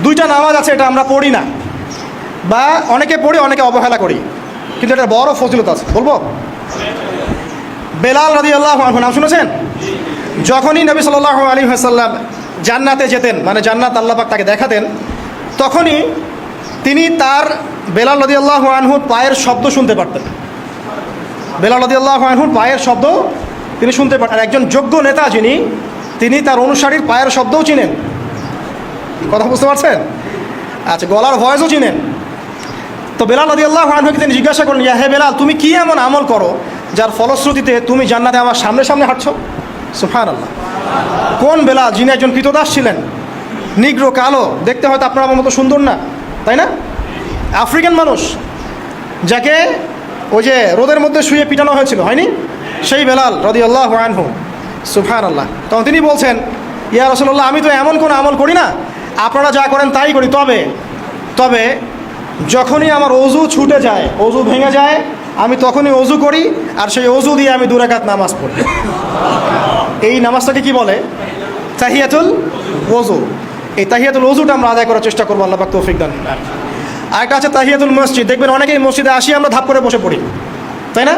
দুইটা নামাজ আছে, এটা আমরা পড়ি না, বা অনেকে পড়ি অনেকে অবহেলা করি, কিন্তু এটা বড় ফজিলত আছে। বলবো, বেলাল রাদিয়াল্লাহু আনহু নাম শুনেছেন? যখনই নবী সাল্লাল্লাহু আলাইহি ওয়াসাল্লাম জান্নাতে যেতেন, মানে জান্নাত আল্লাহ পাক তাকে দেখাতেন, তখনই তিনি তার বেলাল রাদিয়াল্লাহু আনহুর পায়ের শব্দ শুনতে পারতেন। বেলাল রাদিয়াল্লাহু আনহুর পায়ের শব্দ তিনি শুনতে পারতেন। আর একজন যোগ্য নেতা যিনি, তিনি তার অনুসারীর পায়ের শব্দও চিনেন। কথা বুঝতে পারছেন? আচ্ছা, গলার ভয়েসও চিনেন। তো বেলাল রাদিয়াল্লাহু আনহুকে তিনি জিজ্ঞাসা করলেন, ইয়া হে বেলাল, তুমি কি এমন আমল করো যার ফলশ্রুতিতে তুমি জান্নাতে আমার সামনে সামনে হাঁটছো? সুবহানাল্লাহ। কোন বেলাল? যিনি একজন কৃতদাস ছিলেন, নিগ্রো, কালো, দেখতে হয়তো আপনার আমার মতো সুন্দর না, তাই না? আফ্রিকান মানুষ, যাকে ওই যে রোদের মধ্যে শুয়ে পিটানো হয়েছিল, হয়নি? সেই বেলাল রাদিয়াল্লাহু আনহু। সুবহানাল্লাহ। তখন তিনি বলছেন, ইয়া রাসূলুল্লাহ, আমি তো এমন কোনো আমল করি না, আপনারা যা করেন তাই করি, তবে যখনই আমার অজু ছুটে যায়, অজু ভেঙে যায়, আমি তখনই অজু করি, আর সেই অজু দিয়ে আমি 2 রাকাত নামাজ পড়ি। এই নামাজটাকে কি বলে? তাহিয়াতুল ওযু। এই তাহিয়াতুল ওযুটা আমরা আদায় করার চেষ্টা করবো, আল্লাহ পাক তৌফিক দান। আরেকটা আছে তাহিয়াতুল মসজিদ। দেখবেন অনেকেই মসজিদে আসি আমরা ধাপ করে বসে পড়ি, তাই না?